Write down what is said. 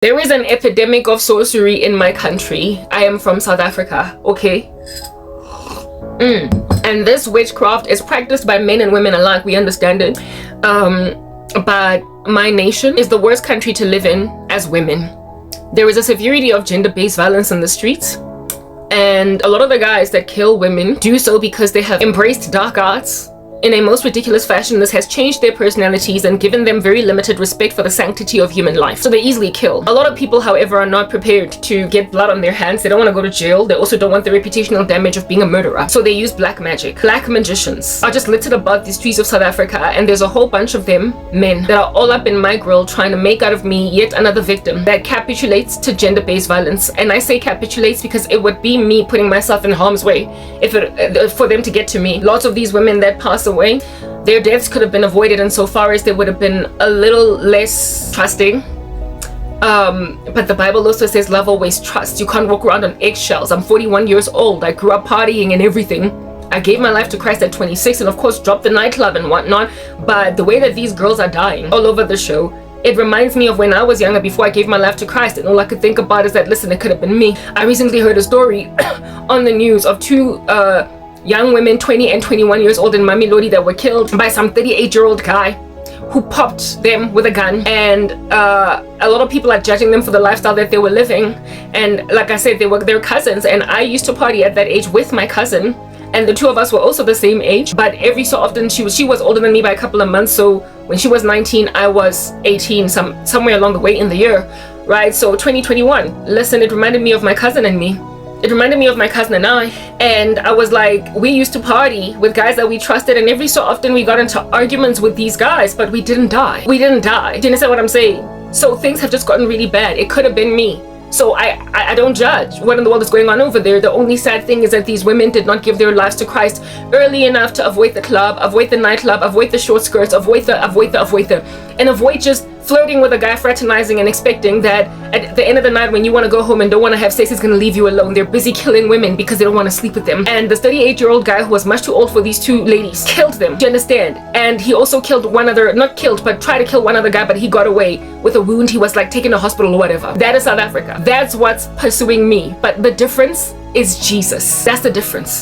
There is an epidemic of sorcery in my country. I am from South Africa, okay? And this witchcraft is practiced by men and women alike, we understand it. But my nation is the worst country to live in as women. There is a severity of gender-based violence in the streets. And a lot of the guys that kill women do so because they have embraced dark arts in a most ridiculous fashion. This has changed their personalities and given them very limited respect for the sanctity of human life. So they easily kill. A lot of people, however, are not prepared to get blood on their hands. They don't want to go to jail. They also don't want the reputational damage of being a murderer. So they use black magic. Black magicians are just littered about the streets of South Africa, and there's a whole bunch of them, men, that are all up in my grill trying to make out of me yet another victim that capitulates to gender-based violence. And I say capitulates because it would be me putting myself in harm's way for them to get to me. Lots of these women that pass away, their deaths could have been avoided insofar as they would have been a little less trusting. But the Bible also says love always trusts. You can't walk around on eggshells. I'm 41 years old. I grew up partying and everything. I gave my life to Christ at 26 and of course dropped the nightclub and whatnot. But the way that these girls are dying all over the show, it reminds me of when I was younger before I gave my life to Christ, and all I could think about is that, listen, it could have been me. I recently heard a story on the news of two young women, 20 and 21 years old in Mamelodi, that were killed by some 38-year-old guy who popped them with a gun. And a lot of people are judging them for the lifestyle that they were living. And like I said, they were their cousins, and I used to party at that age with my cousin, and the two of us were also the same age, but every so often she was older than me by a couple of months. So when she was 19, I was 18, somewhere along the way in the year, right? So 2021, listen, it reminded me of my cousin and me. It reminded me of my cousin and I, and I was like, we used to party with guys that we trusted, and every so often we got into arguments with these guys, but we didn't die. We didn't die. Do you understand what I'm saying? So things have just gotten really bad. It could have been me. So I don't judge what in the world is going on over there. The only sad thing is that these women did not give their lives to Christ early enough to avoid the club, avoid the nightclub, avoid the short skirts, avoid and avoid just flirting with a guy, fraternizing and expecting that at the end of the night when you want to go home and don't want to have sex, he's going to leave you alone. They're busy killing women because they don't want to sleep with them. And this 38-year-old guy, who was much too old for these two ladies, killed them. Do you understand? And he also killed one other, not killed, but tried to kill one other guy, but he got away with a wound. He was like taken to hospital or whatever. That is South Africa. That's what's pursuing me. But the difference is Jesus. That's the difference.